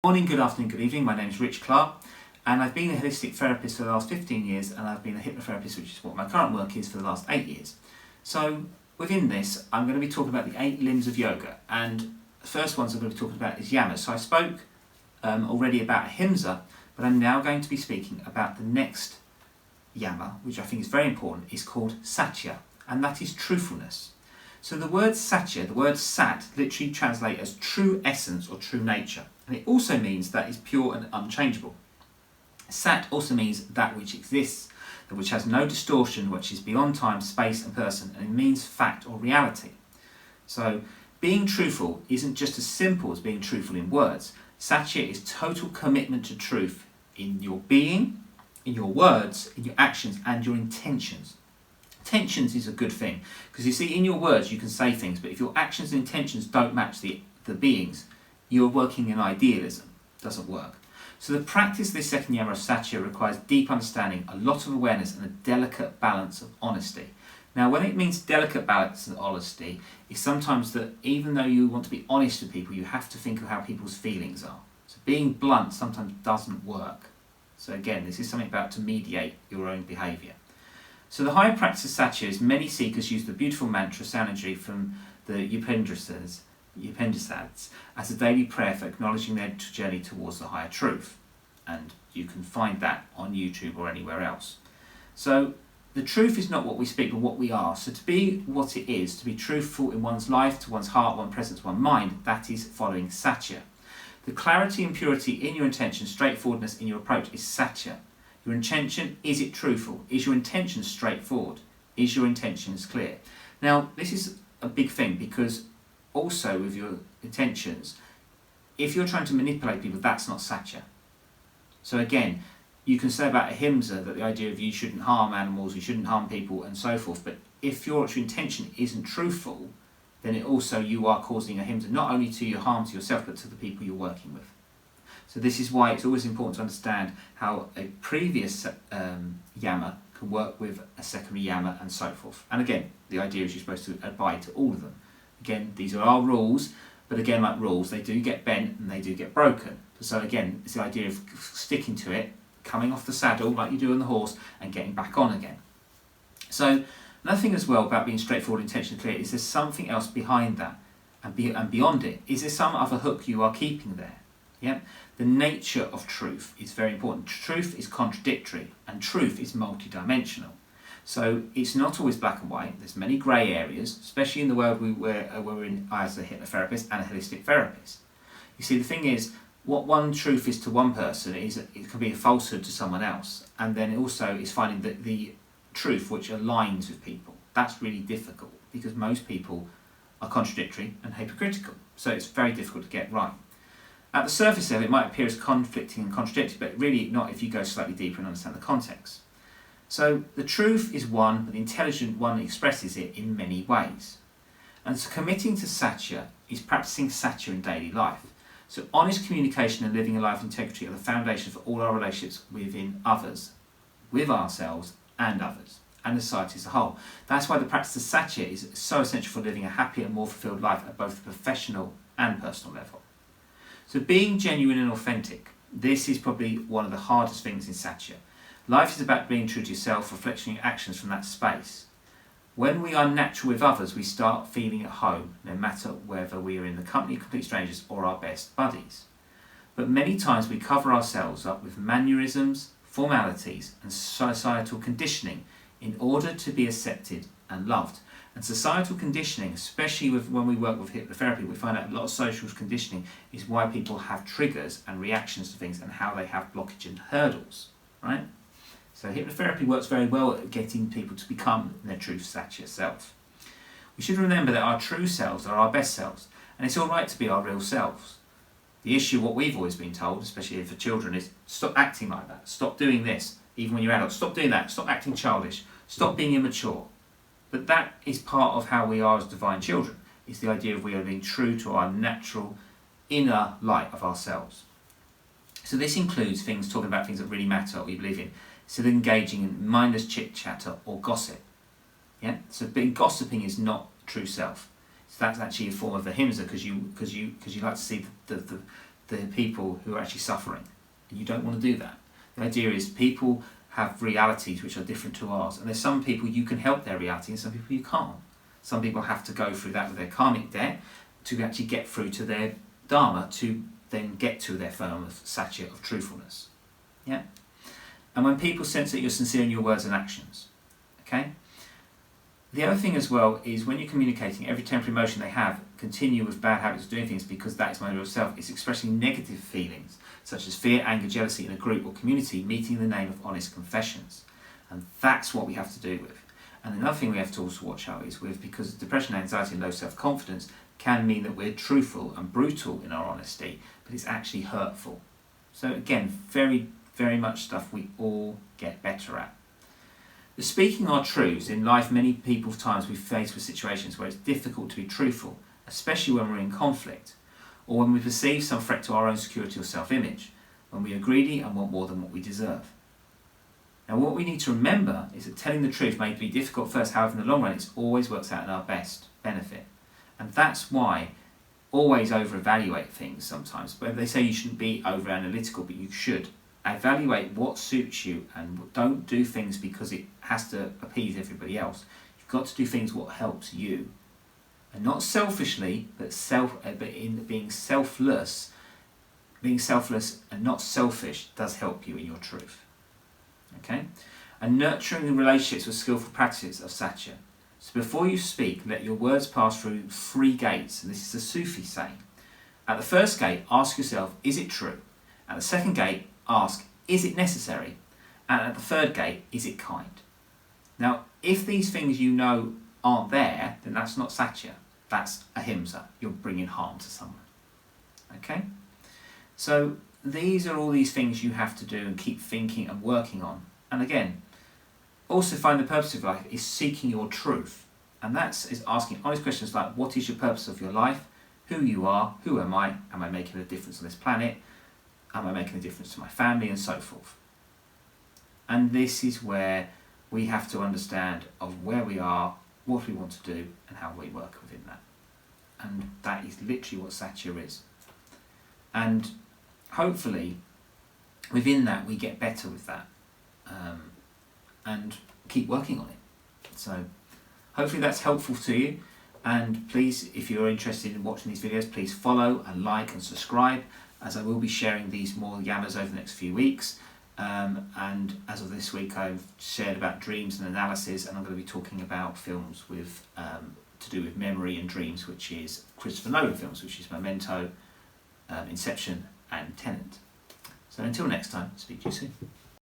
Morning, good afternoon, good evening. My name is Rich Clark and I've been a holistic therapist for the last 15 years and I've been a hypnotherapist, which is what my current work is, for the last 8 years. So within this, I'm going to be talking about the 8 limbs of yoga, and the first ones I'm going to be talking about is yamas. So I spoke already about ahimsa, but I'm now going to be speaking about the next yama, which I think is very important, is called satya, and that is truthfulness. So the word satya, the word sat, literally translates as true essence or true nature. And it also means that is pure and unchangeable. Sat also means that which exists, that which has no distortion, which is beyond time, space and person, and it means fact or reality. So being truthful isn't just as simple as being truthful in words. Satya is total commitment to truth in your being, in your words, in your actions and your intentions. Intentions is a good thing, because you see, in your words you can say things, but if your actions and intentions don't match the beings, you're working in idealism. It doesn't work. So the practice of this second yama of satya requires deep understanding, a lot of awareness and a delicate balance of honesty. Now when it means delicate balance and honesty, it's sometimes that even though you want to be honest with people, you have to think of how people's feelings are. So being blunt sometimes doesn't work. So again, this is something about to mediate your own behaviour. So the higher practice of satya is many seekers use the beautiful mantra soundary from the deepunderstanding as a daily prayer for acknowledging their journey towards the higher truth. And you can find that on YouTube or anywhere else. So the truth is not what we speak but what we are. So to be what it is, to be truthful in one's life, to one's heart, one's presence, one's mind, that is following satya. The clarity and purity in your intention, straightforwardness in your approach is satya. Your intention, is it truthful? Is your intention straightforward? Is your intention clear? Now, this is a big thing, because also with your intentions, if you're trying to manipulate people, that's not satya. So again, you can say about ahimsa that the idea of you shouldn't harm animals, you shouldn't harm people and so forth, but if your intention isn't truthful, then you are causing ahimsa not only to your harm to yourself, but to the people you're working with. So this is why it's always important to understand how a previous yama can work with a secondary yama and so forth. And again, the idea is you're supposed to abide to all of them. Again, these are our rules, but again, like rules, they do get bent and they do get broken. So again, it's the idea of sticking to it, coming off the saddle like you do on the horse and getting back on again. So another thing as well about being straightforward, intention clear, is there's something else behind that and beyond it. Is there some other hook you are keeping there? Yeah? The nature of truth is very important. Truth is contradictory and truth is multidimensional. So it's not always black and white. There's many grey areas, especially in the world we're in as a hypnotherapist and a holistic therapist. You see, the thing is, what one truth is to one person is it can be a falsehood to someone else, and then it also is finding the truth which aligns with people. That's really difficult because most people are contradictory and hypocritical. So it's very difficult to get right. At the surface level, it might appear as conflicting and contradictory, but really not if you go slightly deeper and understand the context. So the truth is one, but the intelligent one expresses it in many ways. And so committing to satya is practicing satya in daily life. So honest communication and living a life of integrity are the foundation for all our relationships within others, with ourselves and others, and the society as a whole. That's why the practice of satya is so essential for living a happier, more fulfilled life at both the professional and personal level. So being genuine and authentic, this is probably one of the hardest things in satya. Life is about being true to yourself, reflecting your actions from that space. When we are natural with others, we start feeling at home, no matter whether we are in the company of complete strangers or our best buddies. But many times we cover ourselves up with mannerisms, formalities and societal conditioning in order to be accepted and loved. And societal conditioning, especially when we work with hypnotherapy, we find out a lot of social conditioning is why people have triggers and reactions to things and how they have blockage and hurdles, right? So hypnotherapy works very well at getting people to become their true satya self. We should remember that our true selves are our best selves, and it's all right to be our real selves. The issue, what we've always been told, especially for children, is stop acting like that, stop doing this, even when you're adults, stop doing that, stop acting childish, stop being immature. But that is part of how we are as divine children. It's the idea of we are being true to our natural inner light of ourselves. So this includes things, talking about things that really matter, what we believe in, instead of engaging in mindless chit-chatter or gossip. Yeah? So being gossiping is not true self. So that's actually a form of ahimsa, because you like to see the the people who are actually suffering. And you don't want to do that. The idea is people have realities which are different to ours, and there's some people you can help their reality and some people you can't. Some people have to go through that with their karmic debt to actually get through to their dharma, to then get to their form of satya, of truthfulness. Yeah? And when people sense that you're sincere in your words and actions, okay? The other thing as well is when you're communicating, every temporary emotion they have, continue with bad habits of doing things because that is my real self. It's expressing negative feelings such as fear, anger, jealousy in a group or community, meeting in the name of honest confessions. And that's what we have to do with. And another thing we have to also watch out is with, because depression, anxiety and low self-confidence can mean that we're truthful and brutal in our honesty, but it's actually hurtful. So again, very, very much stuff we all get better at. The speaking our truths in life, many people's times we face with situations where it's difficult to be truthful, especially when we're in conflict, or when we perceive some threat to our own security or self-image, when we are greedy and want more than what we deserve. Now what we need to remember is that telling the truth may be difficult first, however in the long run it always works out in our best benefit. And that's why always over-evaluate things sometimes. But they say you shouldn't be over-analytical, but you should. Evaluate what suits you and don't do things because it has to appease everybody else. You've got to do things what helps you. And not selfishly, but in being selfless. Being selfless and not selfish does help you in your truth. Okay? And nurturing the relationships with skillful practices of Satya. So before you speak, let your words pass through 3 gates. And this is a Sufi saying. At the first gate, ask yourself, is it true? At the second gate, ask, is it necessary? And at the third gate, is it kind? Now, if these things you know aren't there, then that's not Satya. That's ahimsa. You're bringing harm to someone. Okay? So these are all these things you have to do and keep thinking and working on. And again, also find the purpose of life is seeking your truth. And that is asking honest questions like, what is your purpose of your life? Who you are? Who am I? Am I making a difference on this planet? Am I making a difference to my family? And so forth. And this is where we have to understand of where we are, what we want to do, and how we work within that. And that is literally what Satya is. And hopefully, within that, we get better with that. And keep working on it. So, hopefully that's helpful to you. And please, if you're interested in watching these videos, please follow and like and subscribe, as I will be sharing these more yamas over the next few weeks. And as of this week, I've shared about dreams and analysis, and I'm going to be talking about films with to do with memory and dreams, which is Christopher Nolan films, which is Memento, Inception and Tenet. So until next time, speak to you soon.